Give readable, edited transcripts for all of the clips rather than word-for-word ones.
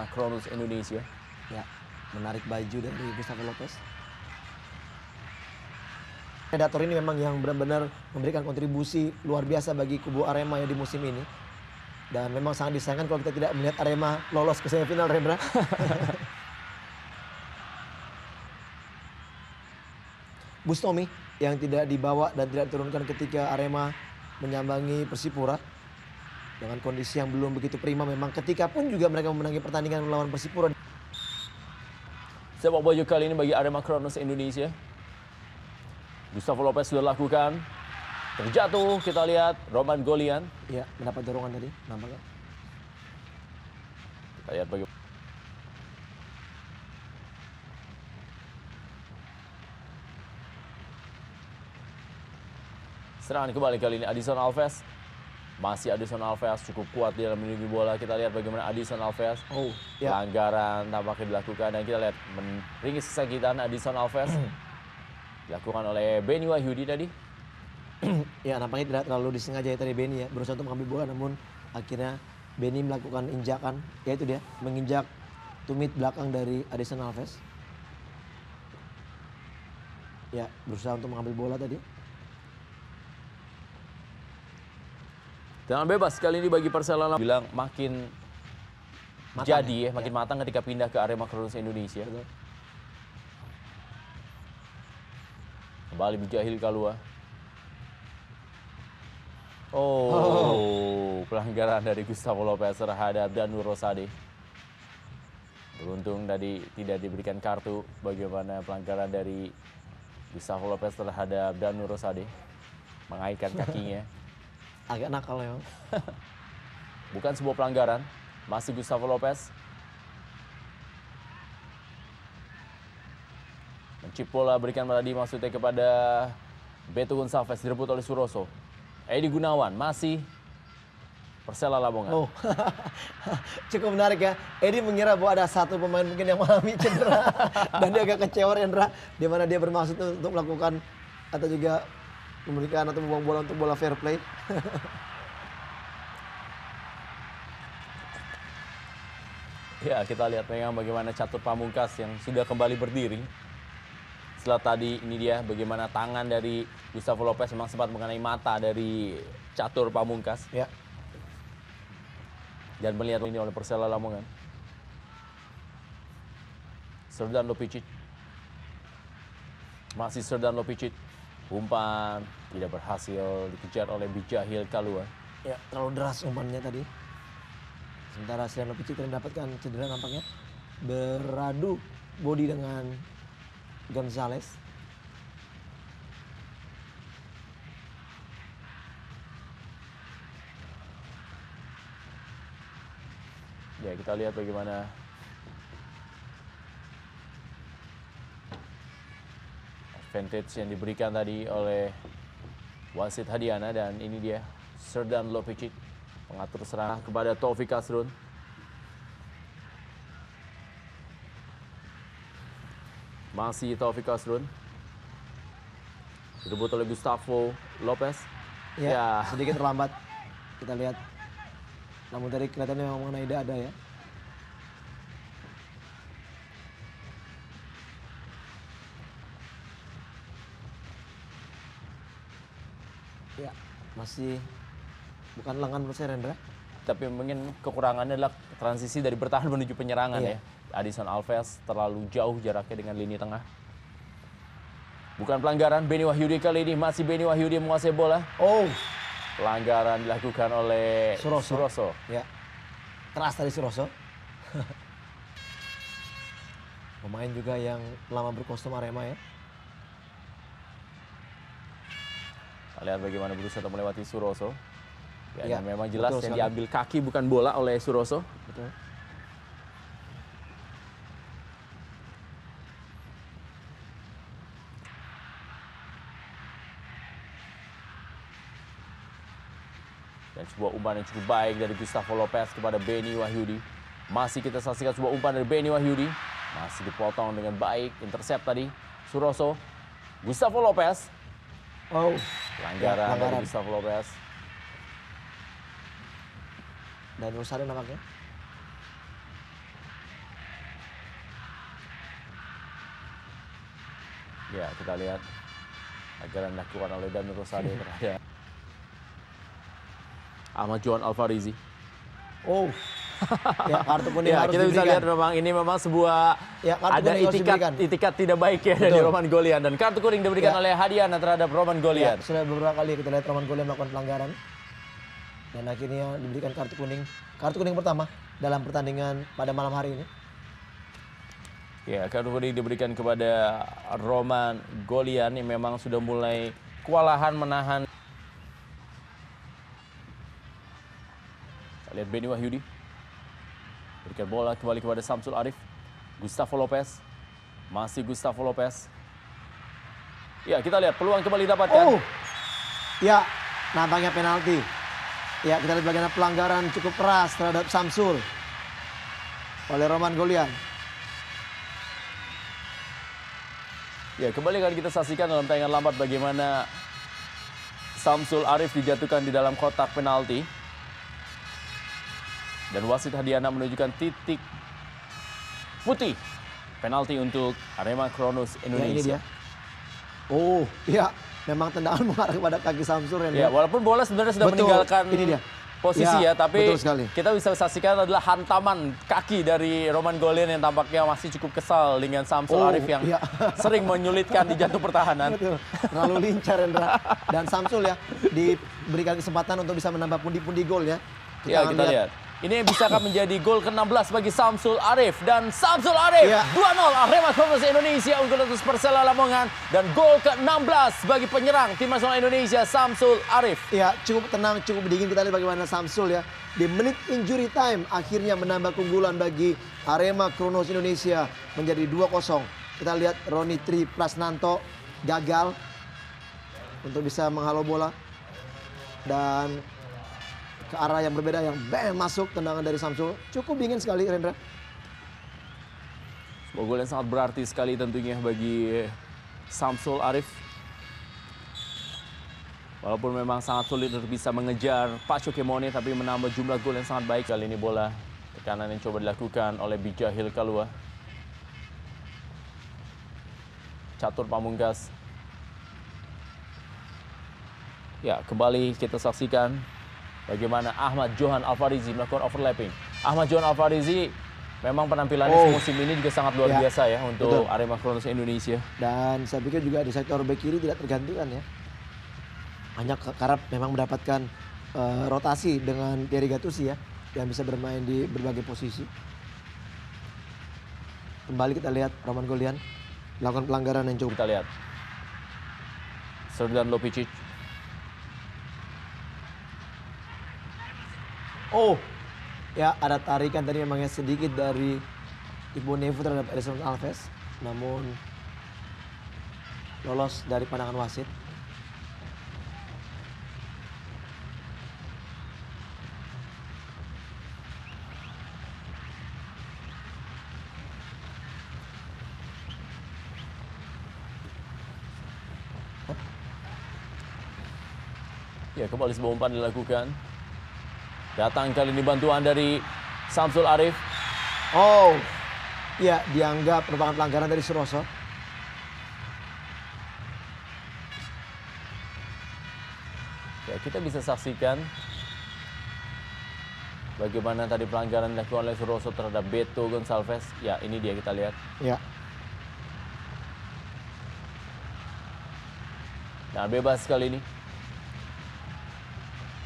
Arema Kronos Indonesia. Ya, menarik baju dari Gustavo Lopez. Predator ini memang yang benar-benar memberikan kontribusi luar biasa bagi kubu Arema ya di musim ini. Dan memang sangat disayangkan kalau kita tidak melihat Arema lolos ke semifinal, Rendra. Bustomi yang tidak dibawa dan tidak diturunkan ketika Arema menyambangi Persipura. Dengan kondisi yang belum begitu prima memang ketika pun juga mereka memenangi pertandingan melawan Persipura. Sepak baju kali ini bagi Arema Kronos Indonesia. Gustavo Lopez sudah lakukan. Terjatuh, kita lihat Roman Golian. Ya, mendapat dorongan tadi, nampaknya. Kita lihat bagaimana. Serangan kembali kali ini Adison Alves. Masih Adison Alves cukup kuat di dalam melindungi bola. Kita lihat bagaimana Adison Alves. Pelanggaran tampaknya dilakukan dan kita lihat meringis kesakitan Adison Alves. Dilakukan oleh Benny Wahyudi tadi. Ya, nampaknya tidak terlalu disengaja ya tadi Benny ya. Berusaha untuk mengambil bola namun akhirnya Benny melakukan injakan. Yaitu dia menginjak tumit belakang dari Adison Alves. Ya, berusaha untuk mengambil bola tadi. Tendangan bebas kali ini bagi Persela bilang makin Matang jadi ya, makin matang ketika pindah ke Arema Kronos Indonesia. Betul. Kembali Bijahil Kalua. Pelanggaran dari Gustavo Lopez terhadap Danu Rosade. Beruntung tadi tidak diberikan kartu. Bagaimana pelanggaran dari Gustavo Lopez terhadap Danu Rosade. Mengaitkan kakinya. Agak nakal ya. Bukan sebuah pelanggaran. Masih Gustavo Lopez. Mencip bola berikan tadi maksudnya kepada Beto Gonçalves. Direbut oleh Suroso. Edi Gunawan masih Persela Lamongan. Cukup menarik ya. Edi mengira bahwa ada satu pemain mungkin yang mengalami cedera. Dan dia agak kecewa Rendra. Di mana dia bermaksud untuk melakukan atau juga memberikan atau membuang bola untuk bola fair play. Ya, kita lihat memang bagaimana Catur Pamungkas yang sudah kembali berdiri. Setelah tadi ini dia bagaimana tangan dari Gustavo Lopez memang sempat mengenai mata dari Catur Pamungkas. Ya. Dan melihat ini oleh Persela Lamongan. Srdan Lopicic. Masih Srdan Lopicic. Umpan tidak berhasil dikejar oleh Bijahil Kalua. Ya, terlalu deras umpannya tadi. Sementara Srdan Lopicic mendapatkan cedera nampaknya. Beradu body dengan Gonzalez. Ya, kita lihat bagaimana advantage yang diberikan tadi oleh wasit Hadiana. Dan ini dia Srdan Lopicic mengatur serangan kepada Taufik Kasrun. Masih Taufik Kasrun. Direbut oleh Gustavo Lopez. Ya, sedikit terlambat. Kita lihat. Namun tadi kelihatannya memang mengenai dada ya. Ya, masih bukan lengan menurut saya Rendra. Tapi mungkin kekurangannya adalah transisi dari bertahan menuju penyerangan ya. Adison Alves terlalu jauh jaraknya dengan lini tengah. Bukan pelanggaran. Benny Wahyudi kali ini masih Benny Wahyudi menguasai bola. Pelanggaran dilakukan oleh Suroso. Ya, keras dari Suroso. Pemain juga yang lama berkostum Arema ya. Kita lihat bagaimana berusaha untuk melewati Suroso. Ya, dan memang jelas yang diambil kaki bukan bola oleh Suroso. Betul. Dan sebuah umpan yang cukup baik dari Gustavo Lopez kepada Benny Wahyudi. Masih kita saksikan sebuah umpan dari Benny Wahyudi. Masih dipotong dengan baik. Intercept tadi. Suroso. Gustavo Lopez. Pelanggaran dari Gustavo Lopez. Dan Rosade nampaknya. Ya, kita lihat agar yang dilakukan oleh Dani Rosade terhadap Ahmad Johan Alfarizi. Oh, ya kartu kuning Ya, harus kita bisa diberikan. lihat memang ini memang sebuah Ya, kartu ada kuning harus diberikan. itikat tidak baik ya dari Betul. Roman Golian, dan kartu kuning diberikan Ya. oleh Hadiana terhadap Roman Ya, Golian. sudah beberapa kali kita lihat Roman Golian melakukan pelanggaran. Dan akhirnya diberikan kartu kuning. Kartu kuning pertama dalam pertandingan pada malam hari ini. Ya, kartu kuning diberikan kepada Roman Golian yang memang sudah mulai kewalahan menahan. Kita lihat Benny Wahyudi. Berikan bola kembali kepada Samsul Arif. Gustavo Lopez. Masih Gustavo Lopez. Ya, kita lihat peluang kembali didapatkan. Oh, ya nampaknya penalti. Ya, kita lihat bagaimana pelanggaran cukup keras terhadap Samsul oleh Roman Golian. Ya, kembali akan kita saksikan dalam tayangan lambat bagaimana Samsul Arif dijatuhkan di dalam kotak penalti. Dan wasit Hadiana menunjukkan titik putih. Penalti untuk Arema Kronos Ya, ini Indonesia. dia. Oh, ya memang tendangan mengarah kepada kaki Samsul. Ya, walaupun bola sebenarnya sudah Betul, meninggalkan ini dia. posisi Ya, ya, tapi betul sekali. kita bisa saksikan adalah hantaman kaki dari Roman Golian yang tampaknya masih cukup kesal dengan Samsul Oh, Arif yang iya. sering menyulitkan di jantung pertahanan. Betul, terlalu lincah Rendra. Dan Samsul ya diberikan kesempatan untuk bisa menambah pundi-pundi gol ya. Ya, akan kita lihat. Ini bisakah menjadi gol ke-16 bagi Samsul Arif. Dan Samsul Arif Ya. 2-0 Arema Kronos Indonesia unggul atas Persela Lamongan. Dan gol ke-16 bagi penyerang Tim Nasional Indonesia Samsul Arif. Ya, cukup tenang, cukup dingin. Kita lihat bagaimana Samsul ya di menit injury time akhirnya menambah keunggulan bagi Arema Kronos Indonesia menjadi 2-0. Kita lihat Roni Tri Prasnanto gagal untuk bisa menghalau bola dan ke arah yang berbeda, yang bam masuk tendangan dari Samsul. Cukup dingin sekali Rendra. Sebuah gol yang sangat berarti sekali tentunya bagi Samsul Arif. Walaupun memang sangat sulit untuk bisa mengejar Paco Kemone, tapi menambah jumlah gol yang sangat baik. Kali ini bola tekanan yang coba dilakukan oleh Bijahil Kalua. Catur Pamungkas. Ya, kembali kita saksikan bagaimana Ahmad Johan Alfarizi melakukan overlapping. Ahmad Johan Alfarizi memang penampilannya musim ini juga sangat luar Ya, biasa ya untuk betul. Arema Kronos Indonesia. Dan saya pikir juga di sektor bek kiri tidak tergantikan ya. Banyak Karap memang mendapatkan rotasi dengan Thierry Gattuso ya, yang bisa bermain di berbagai posisi. Kembali kita lihat Roman Golian melakukan pelanggaran yang cukup. Kita lihat Serdan Lopicic. Oh, ya ada tarikan tadi memangnya sedikit dari Ibu Nevo terhadap Edison Alves, namun lolos dari pandangan wasit. Ya, kembali sebuah umpan dilakukan. Datang kali ini bantuan dari Samsul Arif. Oh, ya dianggap merupakan pelanggaran dari Suroso. Ya, kita bisa saksikan bagaimana tadi pelanggaran dilakukan oleh Suroso terhadap Beto Gonçalves. Ya, ini dia kita lihat. Ya, Nah, bebas kali ini.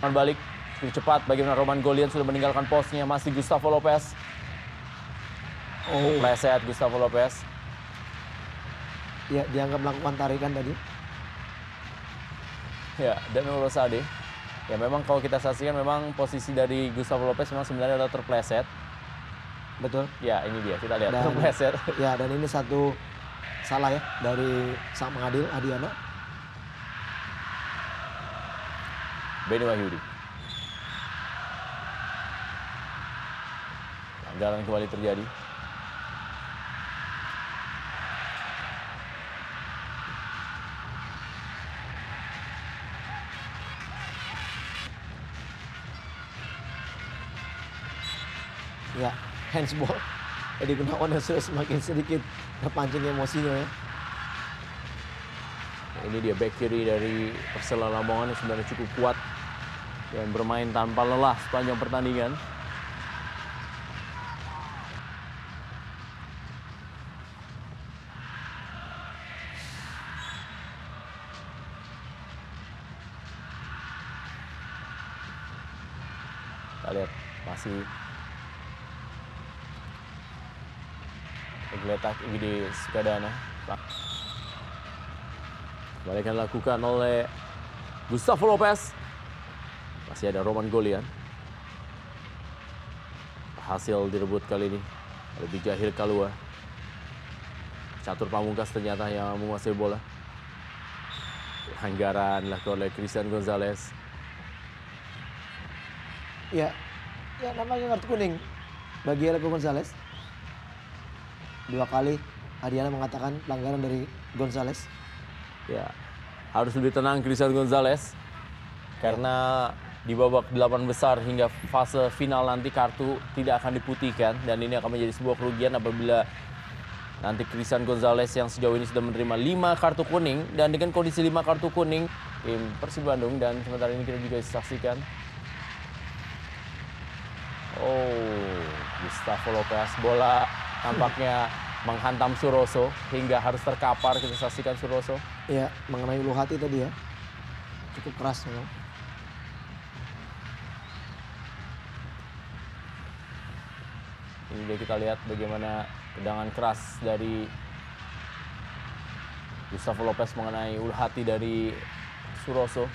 Balik cukup cepat bagaimana Roman Golian sudah meninggalkan posnya, masih Gustavo Lopez. oh, Pleset Gustavo Lopez. ya dianggap melakukan tarikan tadi. Ya, dan Rosade. Ya, memang kalau kita saksikan memang posisi dari Gustavo Lopez memang sebenarnya adalah terpleset. Betul. Ya, ini dia kita lihat Dan- terpleset. Ya, dan ini satu salah ya dari sang pengadil Hadiana. Benny Wahyudi. Pelanggaran kembali terjadi. Ya, handsball. Edi Gunawan yang sudah semakin sedikit terpancing emosinya ya. ini dia back kiri dari Persela Lamongan yang sebenarnya cukup kuat dan bermain tanpa lelah sepanjang pertandingan. Kita lihat masih tergeletak Igede Sukadana. Balikan dilakukan oleh Gustavo Lopez. Masih ada Roman Golian. Hasil direbut kali ini oleh Bijahir Kalua. Catur Pamungkas ternyata yang menguasai bola. Anggaran dilakukan oleh Christian Gonzalez. Ya, namanya kartu kuning bagi Aleco Gonzalez. 2 kali Adiana mengatakan pelanggaran dari Gonzalez. Ya, harus lebih tenang Christian Gonzalez. Karena di babak 8 besar hingga fase final nanti kartu tidak akan diputihkan. Dan ini akan menjadi sebuah kerugian apabila nanti Christian Gonzalez yang sejauh ini sudah menerima 5 kartu kuning. Dan dengan kondisi 5 kartu kuning, tim Persib Bandung, dan sementara ini kita juga saksikan. Oh, Gustavo Lopez, bola tampaknya menghantam Suroso hingga harus terkapar. Kita saksikan Suroso. Ya, mengenai ulu hati tadi ya. Cukup keras memang. Ini dia kita lihat bagaimana tendangan keras dari Gustavo Lopez mengenai ulu hati dari Suroso.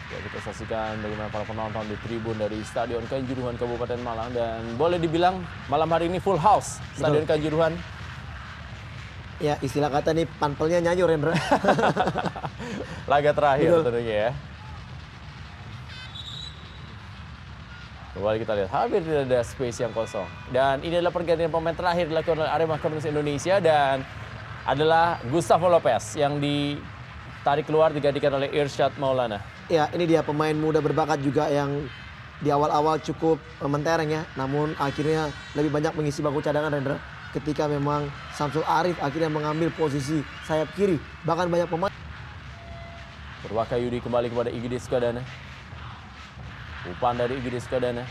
Ya, kita saksikan bagaimana para penonton di tribun dari Stadion Kanjuruhan Kabupaten Malang, dan boleh dibilang malam hari ini full house Stadion Kanjuruhan. Ya, istilah kata nih panpelnya nyayur Rendra. Laga terakhir Betul. tentunya ya. Kembali kita lihat hampir tidak ada space yang kosong. Dan ini adalah pergantian pemain terakhir dilakukan oleh Arema Kartens Indonesia, dan adalah Gustavo Lopez yang ditarik keluar digantikan oleh Irsyad Maulana. Ya, ini dia pemain muda berbakat juga yang di awal-awal cukup mentereng ya. Namun akhirnya lebih banyak mengisi bangku cadangan Rendra. Ketika memang Samsul Arif akhirnya mengambil posisi sayap kiri. Bahkan banyak pemain. Purwakayudi kembali kepada Igede Sukadana. Umpan dari Igede Sukadana.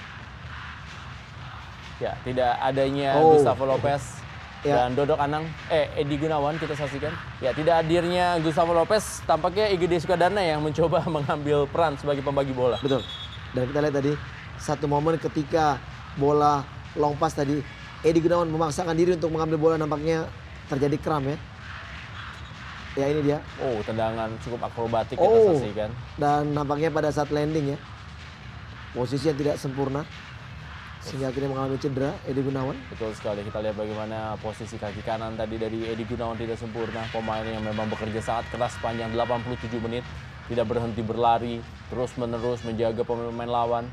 Ya, tidak adanya Gustavo Lopez dan Dodok Anang, Edi Gunawan kita saksikan. Ya, tidak hadirnya Gustavo Lopez, tampaknya Igede Sukadana yang mencoba mengambil peran sebagai pembagi bola. Betul. Dan kita lihat tadi satu momen ketika bola long pass tadi, Edi Gunawan memaksakan diri untuk mengambil bola, nampaknya terjadi kram ya. Ya, ini dia. Oh, tendangan cukup akrobatik kita saksikan. Dan nampaknya pada saat landing ya, posisi yang tidak sempurna sehingga akhirnya mengalami cedera Edi Gunawan. Betul sekali, kita lihat bagaimana posisi kaki kanan tadi dari Edi Gunawan tidak sempurna. Pemain yang memang bekerja sangat keras sepanjang 87 menit, tidak berhenti berlari, terus menerus menjaga pemain lawan.